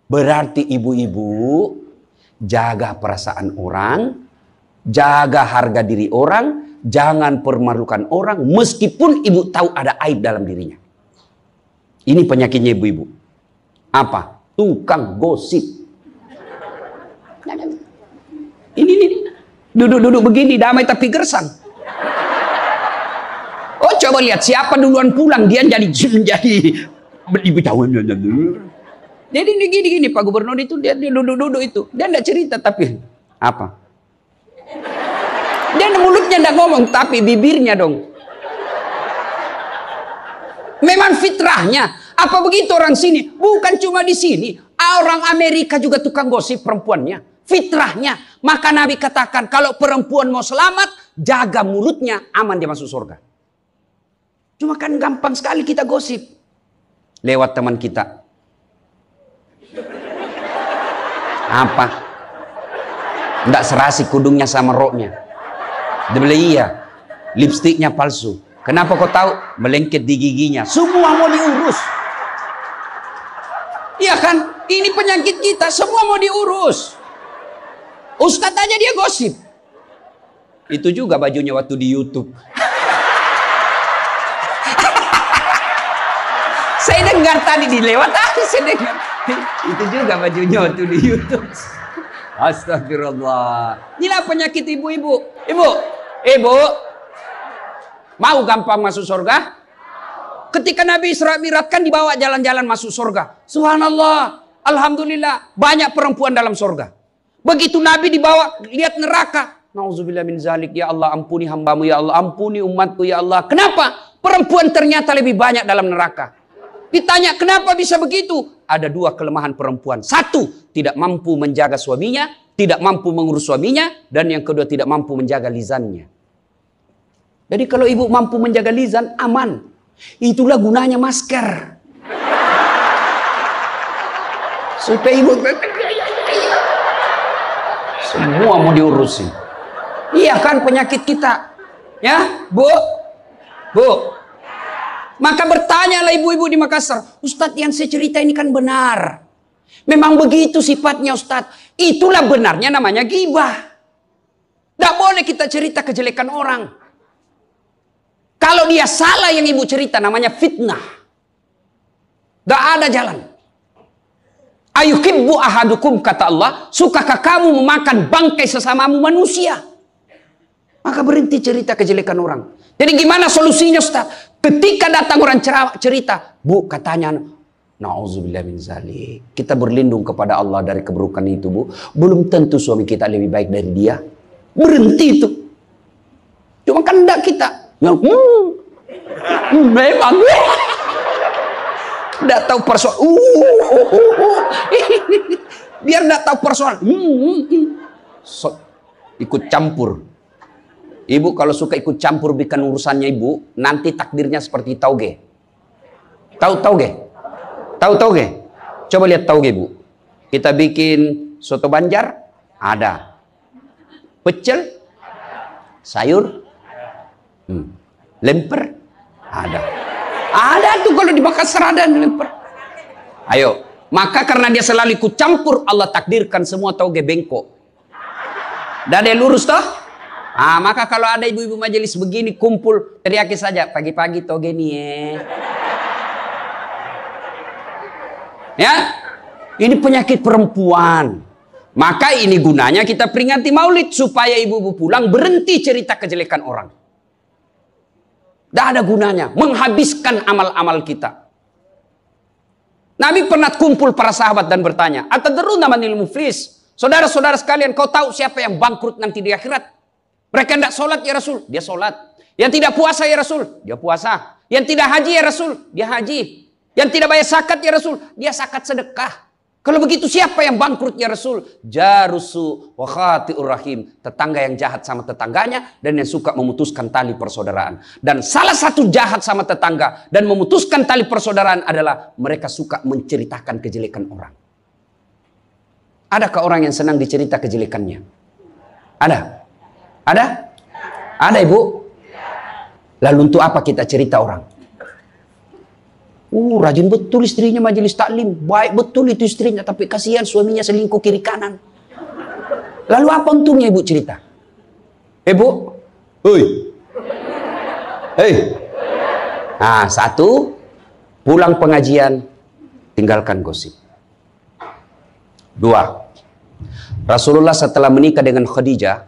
Berarti ibu-ibu jaga perasaan orang, jaga harga diri orang, jangan permalukan orang meskipun ibu tahu ada aib dalam dirinya. Ini penyakitnya ibu-ibu. Apa? Tukang gosip. Ini. Duduk-duduk begini damai tapi gersang. Oh, coba lihat siapa duluan pulang, dia jadi Jadi gini Pak Gubernur itu dia duduk-duduk itu. Dia enggak cerita tapi apa? Dia mulutnya enggak ngomong tapi bibirnya dong. Memang fitrahnya. Apa begitu orang sini? Bukan cuma di sini. Orang Amerika juga tukang gosip perempuannya. Fitrahnya. Maka Nabi katakan kalau perempuan mau selamat, jaga mulutnya, aman dia masuk surga. Cuma kan gampang sekali kita gosip. Lewat teman kita. Apa? Enggak serasi kudungnya sama roknya. Dia bilang iya. Lipstiknya palsu. Kenapa kau tahu? Melengket di giginya. Semua mau diurus. Iya kan? Ini penyakit kita. Semua mau diurus. Ustadz aja dia gosip. Itu juga bajunya waktu di YouTube. Saya dengar tadi dilewat tadi saya dengar. Itu juga bajunya waktu di YouTube. Astagfirullah. Inilah penyakit ibu-ibu. Ibu. Mau gampang masuk surga? Ketika Nabi Isra Mi'raj kan dibawa jalan-jalan masuk surga. Subhanallah. Alhamdulillah. Banyak perempuan dalam surga. Begitu Nabi dibawa lihat neraka. Nauzubillah min zalik. Ya Allah ampuni hambamu. Ya Allah ampuni umatku. Ya Allah. Kenapa? Perempuan ternyata lebih banyak dalam neraka. Ditanya kenapa bisa begitu? Ada dua kelemahan perempuan. Satu, tidak mampu menjaga suaminya. Tidak mampu mengurus suaminya. Dan yang kedua tidak mampu menjaga lisannya. Jadi kalau ibu mampu menjaga lisan, aman. Itulah gunanya masker. Supaya ibu semua mau diurusin. Iya kan penyakit kita. Ya, Bu. Maka bertanyalah ibu-ibu di Makassar. Ustadz yang saya cerita ini kan benar. Memang begitu sifatnya Ustadz. Itulah benarnya namanya ghibah. Tidak boleh kita cerita kejelekan orang. Kalau dia salah yang ibu cerita namanya fitnah. Tidak ada jalan. Ayuhibbu ahadukum kata Allah. Sukakah kamu memakan bangkai sesamamu manusia? Maka berhenti cerita kejelekan orang. Jadi gimana solusinya Ustaz? Ketika datang orang cerita. Bu katanya. Na'udzubillah min zalik. Kita berlindung kepada Allah dari keburukan itu bu. Belum tentu suami kita lebih baik dari dia. Berhenti itu. Cuma kan enggak kita. Memang enggak tahu persoalan. Biar enggak tahu persoalan. Ikut campur. Ibu kalau suka ikut campur bikin urusannya ibu, nanti takdirnya seperti tauge. Tahu tauge? Tahu tauge? Coba lihat tauge bu. Kita bikin soto Banjar, ada. Pecel, sayur, lemper, ada. Ada tuh kalau di Makassar ada lemper. Ayo, maka karena dia selalu ikut campur, Allah takdirkan semua tauge bengkok. Dan ada lurus toh? Maka kalau ada ibu-ibu majelis begini kumpul, teriaki saja pagi-pagi toge nih ya. Ini penyakit perempuan. Maka ini gunanya kita peringati maulid supaya ibu-ibu pulang berhenti cerita kejelekan orang. Tidak ada gunanya menghabiskan amal-amal kita. Nabi pernah kumpul para sahabat dan bertanya, "Atadruna manil muflis?" Saudara-saudara sekalian, kau tahu siapa yang bangkrut nanti di akhirat? Mereka tidak sholat ya Rasul, dia sholat. Yang tidak puasa ya Rasul, dia puasa. Yang tidak haji ya Rasul, dia haji. Yang tidak bayar zakat ya Rasul, dia zakat sedekah. Kalau begitu siapa yang bangkrut ya Rasul? Jarusu wa khati'ur rahim. Tetangga yang jahat sama tetangganya dan yang suka memutuskan tali persaudaraan. Dan salah satu jahat sama tetangga dan memutuskan tali persaudaraan adalah mereka suka menceritakan kejelekan orang. Adakah orang yang senang dicerita kejelekannya? Ada? Ada? Ada ibu? Lalu untuk apa kita cerita orang? Rajin betul istrinya majelis taklim. Baik betul itu istrinya. Tapi kasihan suaminya selingkuh kiri kanan. Lalu apa untungnya ibu cerita? Bu? Hei. Hei. Nah, satu. Pulang pengajian. Tinggalkan gosip. Dua. Rasulullah setelah menikah dengan Khadijah.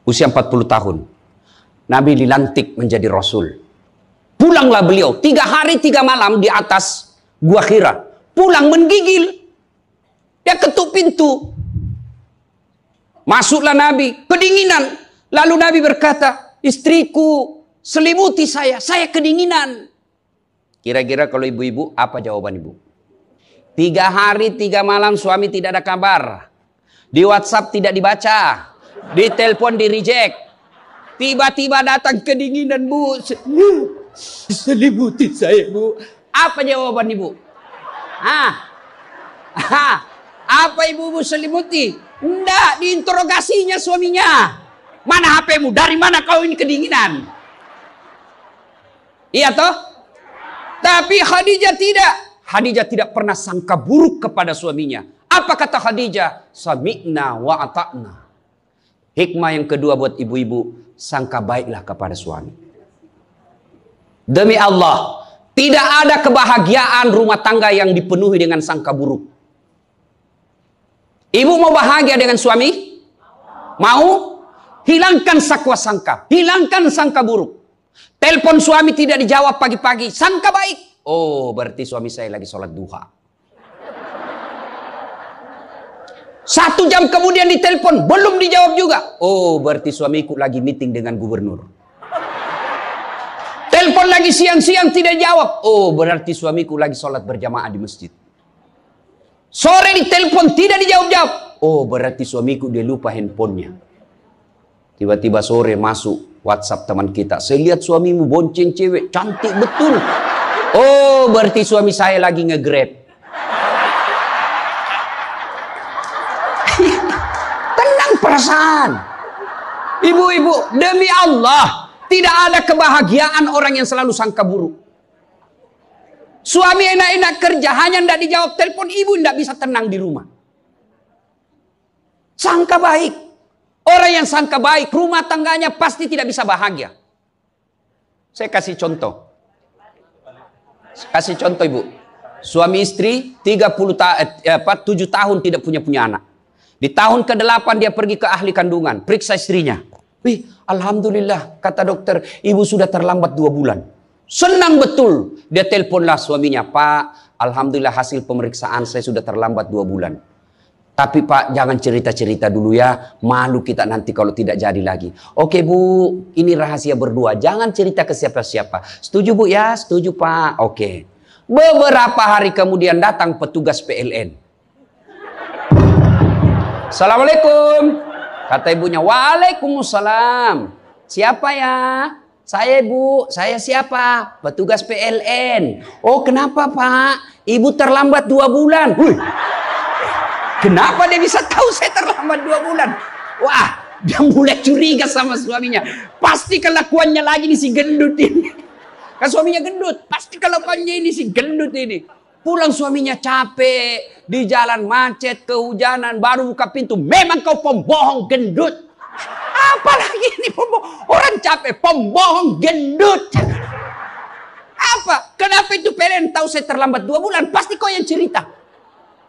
Usia 40 tahun. Nabi dilantik menjadi Rasul. Pulanglah beliau 3 hari 3 malam di atas Gua Hira. Pulang menggigil. Dia ketuk pintu. Masuklah Nabi. Kedinginan. Lalu Nabi berkata, istriku selimuti saya kedinginan. Kira-kira kalau ibu-ibu, apa jawaban ibu? 3 hari 3 malam suami tidak ada kabar. Di WhatsApp tidak dibaca. Di telepon di reject. Tiba-tiba datang kedinginan, Bu. Selimuti saya, Bu. Apa jawaban ibu? Apa ibu selimuti? Enggak, diinterogasinya suaminya. Mana HP-mu? Dari mana kau ini kedinginan? Iya toh? Tapi Khadijah tidak. Khadijah tidak pernah sangka buruk kepada suaminya. Apa kata Khadijah? Sami'na wa ata'na. Hikmah yang kedua buat ibu-ibu, sangka baiklah kepada suami. Demi Allah, tidak ada kebahagiaan rumah tangga yang dipenuhi dengan sangka buruk. Ibu mau bahagia dengan suami? Mau? Hilangkan sakwa sangka. Hilangkan sangka buruk. Telepon suami tidak dijawab pagi-pagi. Sangka baik. Oh, berarti suami saya lagi sholat duha. 1 jam kemudian ditelepon. Belum dijawab juga. Oh, berarti suamiku lagi meeting dengan gubernur. Telepon lagi siang-siang tidak jawab. Oh, berarti suamiku lagi sholat berjamaah di masjid. Sore ditelepon tidak dijawab-jawab. Oh, berarti suamiku dia lupa handphonenya. Tiba-tiba sore masuk WhatsApp teman kita. Saya lihat suamimu bonceng cewek. Cantik betul. Oh, berarti suami saya lagi nge-grab. Tenang perasaan. Ibu-ibu, demi Allah. Tidak ada kebahagiaan orang yang selalu sangka buruk. Suami enak-enak kerja, hanya tidak dijawab telepon, ibu tidak bisa tenang di rumah. Sangka baik. Orang yang sangka baik, rumah tangganya pasti tidak bisa bahagia. Saya kasih contoh. Kasih contoh ibu. Suami istri 7 tahun tidak punya anak. Di tahun ke-8 dia pergi ke ahli kandungan, periksa istrinya. Wih, alhamdulillah, kata dokter, ibu sudah terlambat 2 bulan. Senang betul. Dia teleponlah suaminya, Pak, alhamdulillah hasil pemeriksaan saya sudah terlambat 2 bulan. Tapi Pak, jangan cerita-cerita dulu ya. Malu kita nanti kalau tidak jadi lagi. Oke Bu, ini rahasia berdua. Jangan cerita ke siapa-siapa. Setuju Bu ya? Setuju Pak. Oke. Beberapa hari kemudian datang petugas PLN. Assalamualaikum. Kata ibunya, waalaikumsalam. Siapa ya? Saya Bu, saya siapa? Petugas PLN. Oh kenapa Pak? Ibu terlambat 2 bulan. Wih. Kenapa dia bisa tahu saya terlambat 2 bulan? Wah, dia mulai curiga sama suaminya. Pasti kelakuannya lagi nih si gendut ini. Kan suaminya gendut. Pasti kelakuannya ini si gendut ini. Pulang suaminya capek. Di jalan macet, kehujanan, baru buka pintu. Memang kau pembohong gendut. Apalagi ini pembohong. Orang capek, pembohong gendut. Apa? Kenapa itu PLN tahu saya terlambat 2 bulan? Pasti kau yang cerita.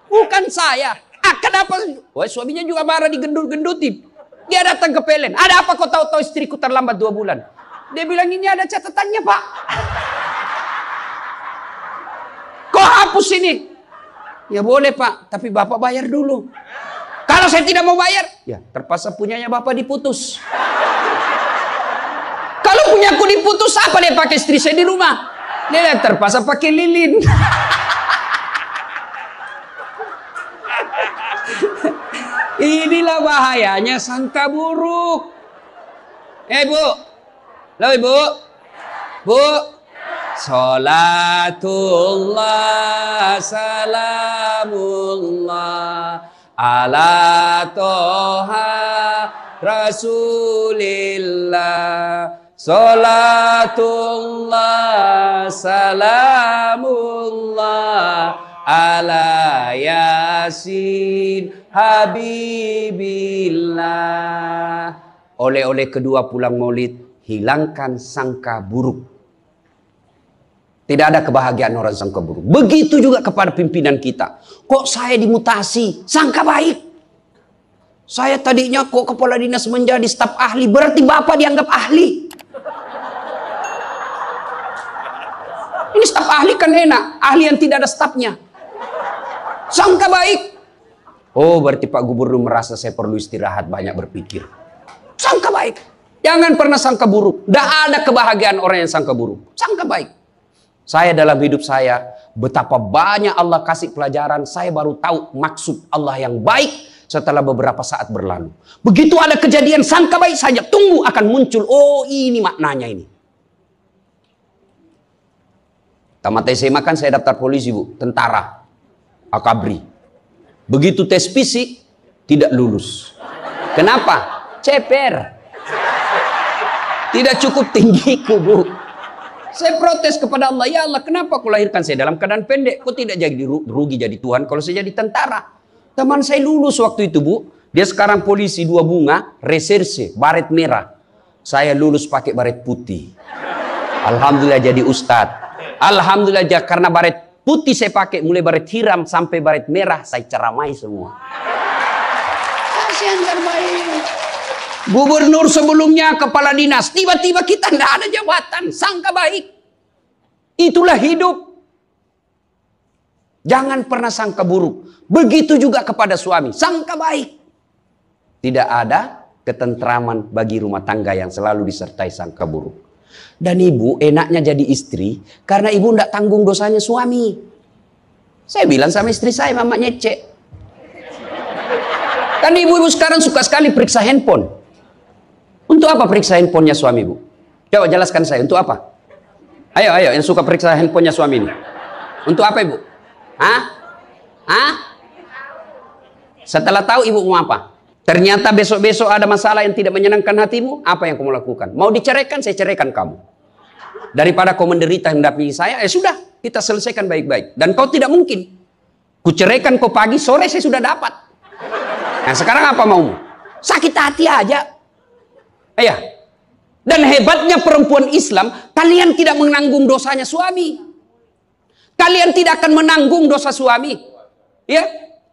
Bukan saya. Kenapa? Wah, suaminya juga marah digendut-gendutin. Dia datang ke PLN. Ada apa kau tahu-tahu istriku terlambat 2 bulan? Dia bilang ini ada catatannya Pak. Kau hapus ini. Ya boleh Pak, tapi Bapak bayar dulu. Kalau saya tidak mau bayar, ya terpaksa punyanya Bapak diputus. Kalau punyaku diputus, apa dia pakai istri saya di rumah? Dia terpaksa pakai lilin. Inilah bahayanya sangka buruk. Bu. Halo Ibu. Bu. Salatullah salamullah ala toha rasulillah Salatullah salamullah ala Yasin Habibillah. Oleh-oleh kedua pulang maulid, hilangkan sangka buruk. Tidak ada kebahagiaan orang sangka buruk. Begitu juga kepada pimpinan kita. Kok saya dimutasi? Sangka baik. Saya tadinya kok kepala dinas menjadi staf ahli. Berarti Bapak dianggap ahli. Ini staf ahli kan enak. Ahli yang tidak ada stafnya. Sangka baik. Oh, berarti Pak Gubernur merasa saya perlu istirahat, banyak berpikir. Sangka baik. Jangan pernah sangka buruk. Tidak ada kebahagiaan orang yang sangka buruk. Sangka baik. Saya dalam hidup saya, betapa banyak Allah kasih pelajaran, saya baru tahu maksud Allah yang baik setelah beberapa saat berlalu. Begitu ada kejadian sangka baik saja, tunggu akan muncul, oh ini maknanya ini. Tamat SMA kan saya daftar polisi Bu, tentara, akabri. Begitu tes fisik, tidak lulus. Kenapa? Ceper. Tidak cukup tinggiku Bu. Saya protes kepada Allah, ya Allah kenapa kau lahirkan saya dalam keadaan pendek? Kau tidak jadi rugi jadi Tuhan kalau saya jadi tentara. Teman saya lulus waktu itu Bu. Dia sekarang polisi 2 bunga, reserse, baret merah. Saya lulus pakai baret putih. Alhamdulillah jadi ustadz. Alhamdulillah karena baret putih saya pakai, mulai baret hiram sampai baret merah, saya ceramai semua. Kasihan terbaik. Gubernur sebelumnya, kepala dinas, tiba-tiba kita tidak ada jabatan, sangka baik. Itulah hidup. Jangan pernah sangka buruk. Begitu juga kepada suami, sangka baik. Tidak ada ketentraman bagi rumah tangga yang selalu disertai sangka buruk. Dan ibu enaknya jadi istri karena ibu tidak tanggung dosanya suami. Saya bilang sama istri saya, mama nyecek. Kan ibu-ibu sekarang suka sekali periksa handphone. Untuk apa periksa handphonenya suami Bu? Coba jelaskan saya, untuk apa? Ayo yang suka periksa handphonenya suami ini. Untuk apa Ibu? Setelah tahu Ibu mau apa? Ternyata besok-besok ada masalah yang tidak menyenangkan hatimu, apa yang kamu lakukan? Mau diceraikan, saya ceraikan kamu. Daripada kau menderita mendampingi saya, sudah, kita selesaikan baik-baik. Dan kau tidak mungkin. Ku ceraikan kau pagi, sore saya sudah dapat. Nah sekarang apa maumu? Sakit hati aja. Ayah. Dan hebatnya perempuan Islam, kalian tidak menanggung dosanya suami. Kalian tidak akan menanggung dosa suami. Ya,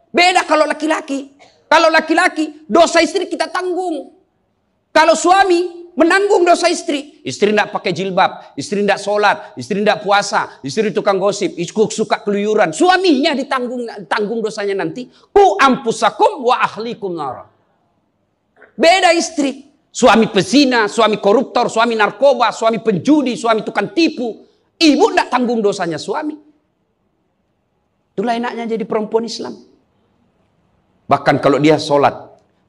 beda kalau laki-laki. Kalau laki-laki, dosa istri kita tanggung. Kalau suami menanggung dosa istri. Istri tidak pakai jilbab, istri tidak sholat, istri tidak puasa, istri tukang gosip, suka keluyuran. Suaminya ditanggung dosanya nanti. Ku ampusakum wa ahlikum nar. Beda istri. Suami pezina, suami koruptor, suami narkoba, suami penjudi, suami tukang tipu. Ibu tidak tanggung dosanya suami. Itulah enaknya jadi perempuan Islam. Bahkan kalau dia sholat,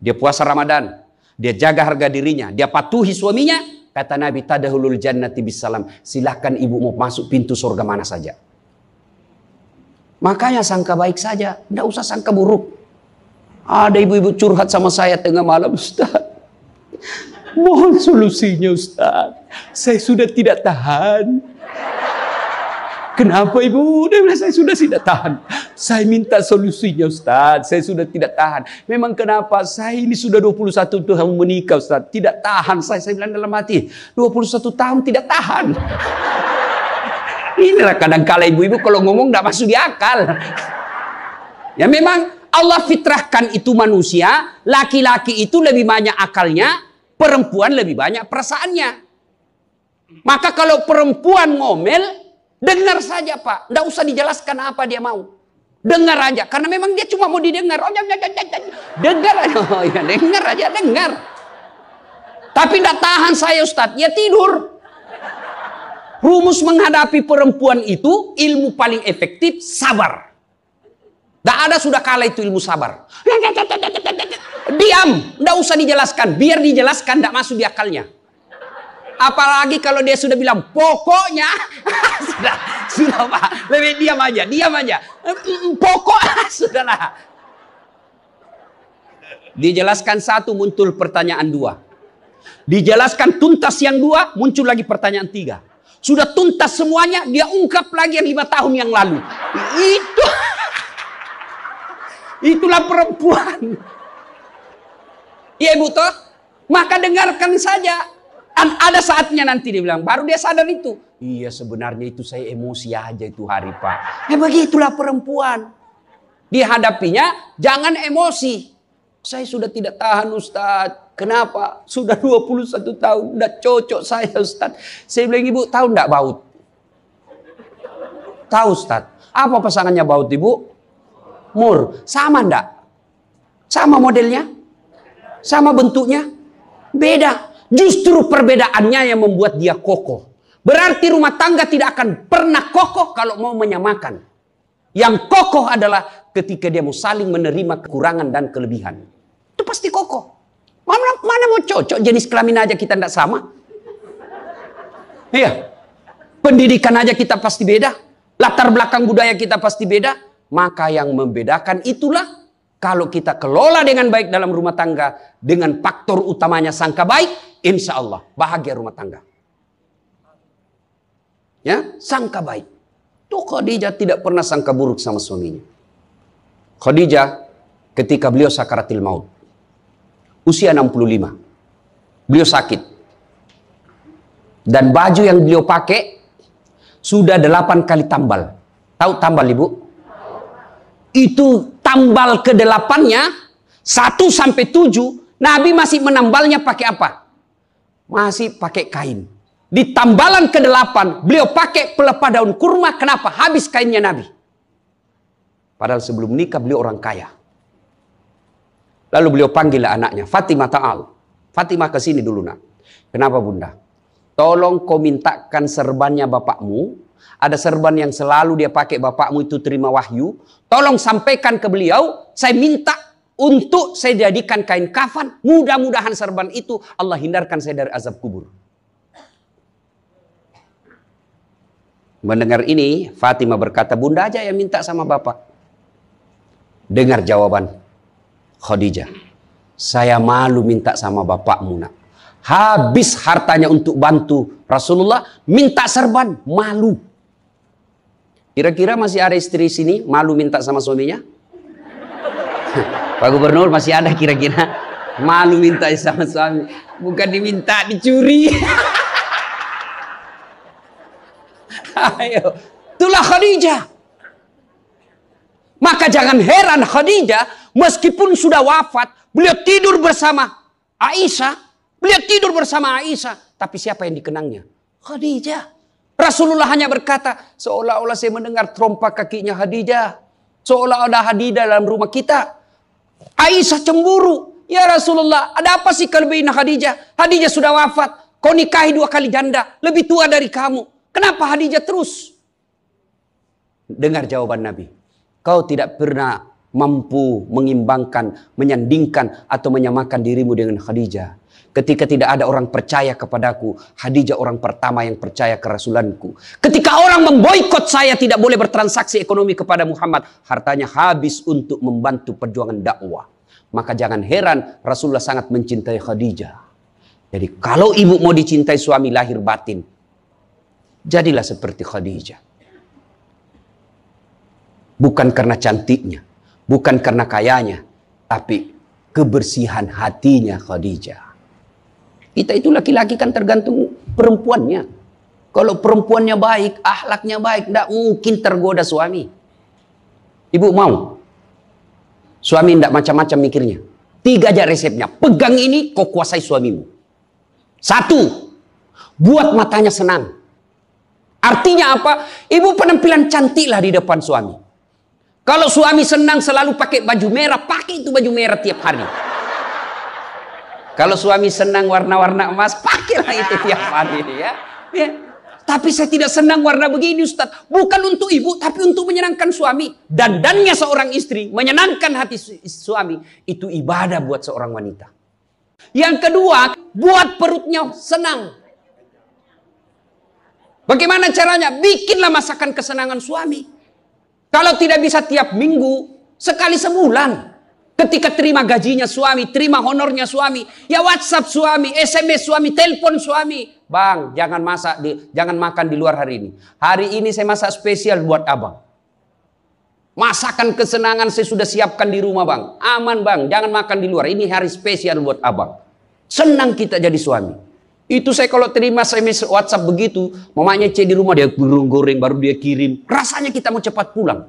dia puasa Ramadan, dia jaga harga dirinya, dia patuhi suaminya, kata Nabi, tadahulul jannati bisalam. Silahkan ibu mau masuk pintu surga mana saja. Makanya sangka baik saja, tidak usah sangka buruk. Ada ibu-ibu curhat sama saya tengah malam, Ustaz. Mohon solusinya Ustaz. Saya sudah tidak tahan. Kenapa ibu? Dia bilang saya sudah tidak tahan. Saya minta solusinya Ustaz. Saya sudah tidak tahan. Memang kenapa? Saya ini sudah 21 tahun menikah Ustaz. Tidak tahan. Saya bilang dalam hati. 21 tahun tidak tahan. Inilah kadang-kala ibu-ibu kalau ngomong tidak masuk di akal. Ya memang Allah fitrahkan itu manusia. Laki-laki itu lebih banyak akalnya. Perempuan lebih banyak perasaannya. Maka kalau perempuan ngomel, dengar saja Pak. Tidak usah dijelaskan apa dia mau. Dengar aja. Karena memang dia cuma mau didengar. Oh, dengar aja. Oh, ya, dengar aja, dengar. Tapi tidak tahan saya Ustadz. Ya tidur. Rumus menghadapi perempuan itu, ilmu paling efektif, sabar. Tidak ada sudah kalah itu ilmu sabar. Diam, tidak usah dijelaskan. Biar dijelaskan tidak masuk di akalnya. Apalagi kalau dia sudah bilang pokoknya, sudah Pak, lebih diam aja. Pokok, sudahlah. Dijelaskan satu, muncul pertanyaan dua. Dijelaskan tuntas yang 2, muncul lagi pertanyaan 3. Sudah tuntas semuanya, dia ungkap lagi yang 5 tahun yang lalu. Itulah perempuan. Iya ibu toh? Maka dengarkan saja. Ada saatnya nanti dia bilang, baru dia sadar itu. Iya sebenarnya itu saya emosi aja itu hari Pak. Begitulah perempuan. Dihadapinya jangan emosi. Saya sudah tidak tahan Ustaz. Kenapa? Sudah 21 tahun. Udah cocok saya Ustaz. Saya bilang ibu tahu enggak baut? Tahu Ustaz. Apa pasangannya baut ibu? Mur. Sama enggak? Sama modelnya? Sama bentuknya? Beda. Justru perbedaannya yang membuat dia kokoh. Berarti rumah tangga tidak akan pernah kokoh kalau mau menyamakan. Yang kokoh adalah ketika dia mau saling menerima kekurangan dan kelebihan. Itu pasti kokoh. Mana mau cocok jenis kelamin aja kita tidak sama. Iya. Pendidikan aja kita pasti beda. Latar belakang budaya kita pasti beda. Maka yang membedakan itulah kalau kita kelola dengan baik dalam rumah tangga. Dengan faktor utamanya sangka baik. Insya Allah bahagia rumah tangga. Ya, sangka baik. Tuh Khadijah tidak pernah sangka buruk sama suaminya. Khadijah ketika beliau sakaratil maut. Usia 65. Beliau sakit. Dan baju yang beliau pakai sudah 8 kali tambal. Tahu tambal ibu? Itu tambal ke-8-nya 1 sampai 7. Nabi masih menambalnya pakai apa? Masih pakai kain. Di tambalan ke-8 beliau pakai pelepah daun kurma. Kenapa? Habis kainnya Nabi. Padahal sebelum nikah beliau orang kaya. Lalu beliau panggil anaknya, Fatimah ta'al. Fatimah ke sini dulu nak. Kenapa bunda? Tolong kau mintakan serbannya bapakmu. Ada serban yang selalu dia pakai bapakmu itu terima wahyu. Tolong sampaikan ke beliau. Saya minta untuk saya jadikan kain kafan. Mudah-mudahan serban itu Allah hindarkan saya dari azab kubur. Mendengar ini, Fatimah berkata, bunda aja yang minta sama bapak. Dengar jawaban Khadijah. Saya malu minta sama bapakmu nak. Habis hartanya untuk bantu Rasulullah, minta serban, malu. Kira-kira masih ada istri sini malu minta sama suaminya? Pak Gubernur masih ada kira-kira malu minta sama suami? Bukan diminta, dicuri. Ayo, itulah Khadijah. Maka jangan heran Khadijah meskipun sudah wafat, beliau tidur bersama Aisyah. Beliau tidur bersama Aisyah. Tapi siapa yang dikenangnya? Khadijah. Rasulullah hanya berkata, seolah-olah saya mendengar trompa kakinya Khadijah. Seolah-olah Khadijah dalam rumah kita. Aisyah cemburu. Ya Rasulullah, ada apa sih kelebihan Khadijah? Khadijah sudah wafat. Kau nikahi 2 kali janda. Lebih tua dari kamu. Kenapa Khadijah terus? Dengar jawaban Nabi. Kau tidak pernah mampu mengimbangkan, menyandingkan atau menyamakan dirimu dengan Khadijah. Ketika tidak ada orang percaya kepadaku, Khadijah orang pertama yang percaya ke Rasulanku. Ketika orang memboikot saya tidak boleh bertransaksi ekonomi kepada Muhammad, hartanya habis untuk membantu perjuangan dakwah. Maka jangan heran Rasulullah sangat mencintai Khadijah. Jadi kalau ibu mau dicintai suami lahir batin, jadilah seperti Khadijah. Bukan karena cantiknya, bukan karena kayanya, tapi kebersihan hatinya Khadijah. Kita itu laki-laki kan tergantung perempuannya. Kalau perempuannya baik, akhlaknya baik, tidak mungkin tergoda suami. Ibu mau? Suami tidak macam-macam mikirnya. 3 aja resepnya. Pegang ini, kau kuasai suamimu. 1, buat matanya senang. Artinya apa? Ibu penampilan cantiklah di depan suami. Kalau suami senang selalu pakai baju merah, pakai itu baju merah tiap hari. Kalau suami senang warna-warna emas, pakailah itu tiap hari ya. Tapi saya tidak senang warna begini Ustaz. Bukan untuk ibu, tapi untuk menyenangkan suami. Dandannya seorang istri, menyenangkan hati suami, itu ibadah buat seorang wanita. Yang kedua, buat perutnya senang. Bagaimana caranya? Bikinlah masakan kesenangan suami. Kalau tidak bisa tiap minggu, sekali sebulan. Ketika terima gajinya suami, terima honornya suami, ya WhatsApp suami, SMS suami, telepon suami. Bang, jangan makan di luar hari ini. Hari ini saya masak spesial buat abang. Masakan kesenangan saya sudah siapkan di rumah bang. Aman bang, jangan makan di luar. Ini hari spesial buat abang. Senang kita jadi suami. Itu saya kalau terima SMS WhatsApp begitu, mamanya cek di rumah dia goreng baru dia kirim. Rasanya kita mau cepat pulang.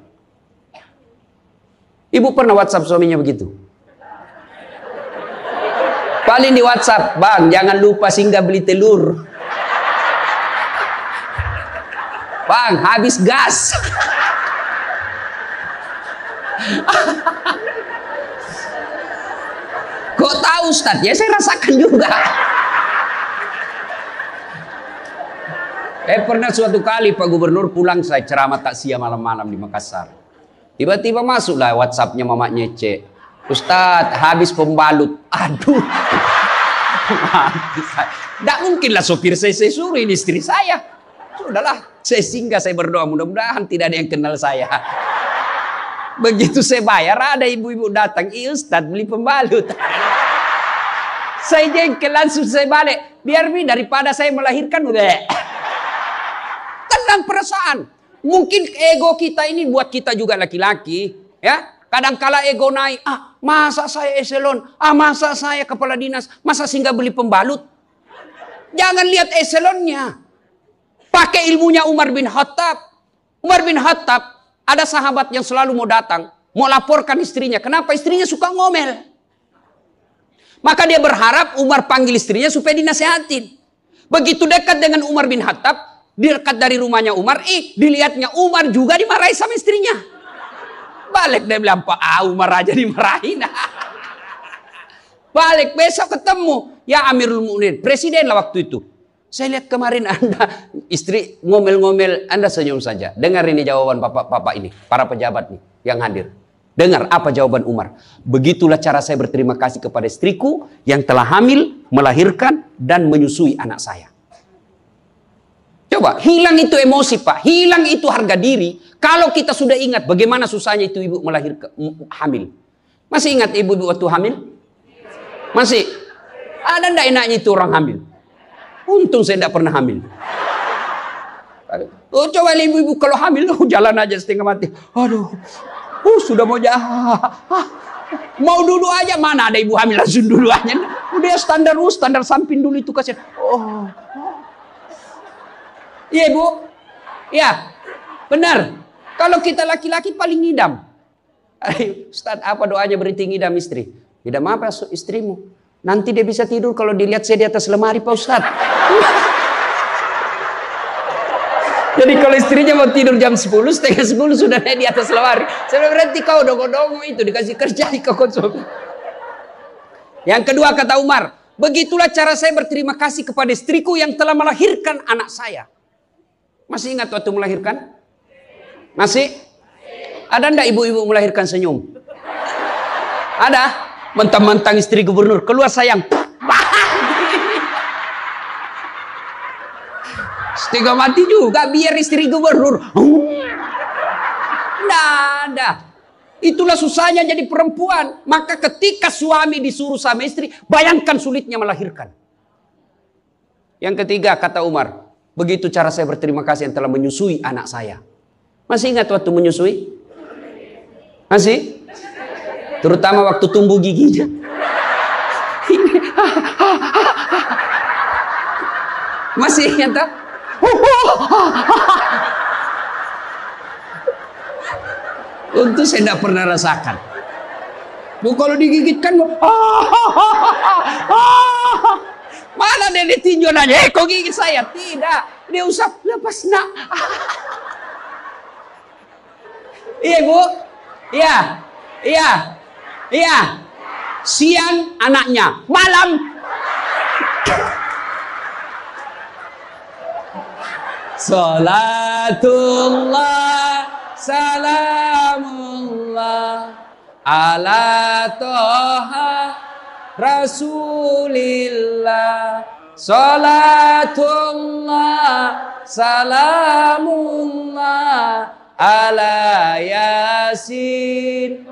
Ibu pernah WhatsApp suaminya begitu? Paling di WhatsApp, bang jangan lupa singgah beli telur. Bang habis gas. Kok tahu Ustaz? Ya saya rasakan juga. Pernah suatu kali Pak Gubernur pulang, saya ceramah takziah malam-malam di Makassar. Tiba-tiba masuklah WhatsApp-nya mamanya Cek. Ustaz, habis pembalut. Aduh. Tidak mungkinlah sopir saya suruh, ini istri saya. Sudahlah, saya singgah, saya berdoa mudah-mudahan tidak ada yang kenal saya. Begitu saya bayar, ada ibu-ibu datang, Ustaz beli pembalut. Saya jengkel, langsung saya balik. Biar daripada saya melahirkan, udah. Tenang perasaan. Mungkin ego kita ini buat kita juga laki-laki. Ya, kadang-kala ego naik. Masa saya eselon? Masa saya kepala dinas? Masa singgah beli pembalut? Jangan lihat eselonnya. Pakai ilmunya Umar bin Khattab. Umar bin Khattab. Ada sahabat yang selalu mau datang, mau laporkan istrinya. Kenapa? Istrinya suka ngomel. Maka dia berharap Umar panggil istrinya supaya dinasehatin. Begitu dekat dengan Umar bin Khattab, dekat dari rumahnya Umar, dilihatnya Umar juga dimarahi sama istrinya. Balik dia bilang, Pak Umar aja dimarahin. Balik besok ketemu, ya Amirul Mukminin, presiden lah waktu itu. Saya lihat kemarin Anda, istri ngomel-ngomel, Anda senyum saja. Dengar ini jawaban bapak-bapak ini, para pejabat nih yang hadir. Dengar apa jawaban Umar. Begitulah cara saya berterima kasih kepada istriku yang telah hamil, melahirkan, dan menyusui anak saya. Coba, hilang itu emosi Pak, hilang itu harga diri. Kalau kita sudah ingat bagaimana susahnya itu ibu melahirkan, hamil. Masih ingat ibu waktu hamil? Masih? Ada enggak enaknya itu orang hamil? Untung saya tidak pernah hamil. Coba ibu-ibu kalau hamil, jalan aja setengah mati. Aduh, sudah mau mau dulu aja, mana ada ibu hamil langsung dulu aja. Udah standar samping dulu itu kasihan. Iya ibu, ya benar. Kalau kita laki-laki paling ngidam. Ustaz, apa doanya berhenti ngidam istri? Ngidam apa istrimu? Nanti dia bisa tidur kalau dilihat saya di atas lemari Pak Ustaz. Jadi kalau istrinya mau tidur jam 10, setengah 10 sudah naik di atas lemari. Saya berarti kau dongo-dongo itu dikasih kerja di kau suami. Yang kedua kata Umar, begitulah cara saya berterima kasih kepada istriku yang telah melahirkan anak saya. Masih ingat waktu melahirkan? Masih? Ada enggak ibu-ibu melahirkan senyum? Ada? Mentang-mentang istri gubernur keluar sayang, setengah mati juga biar istri gubernur. Nggak ada. Itulah susahnya jadi perempuan. Maka ketika suami disuruh sama istri, bayangkan sulitnya melahirkan. Yang ketiga kata Umar, begitu cara saya berterima kasih yang telah menyusui anak saya. Masih ingat waktu menyusui? Masih? Terutama waktu tumbuh giginya. Masih ingat tak? Untuk saya tidak pernah rasakan. Kalau digigit kan mana dia tinjau nanya, kok gigit saya? Tidak, dia usap, lepas nak. Iya bu, iya. Siang anaknya, malam salatullah salamullah ala toha rasulillah. Salatullah salamullah ala yasin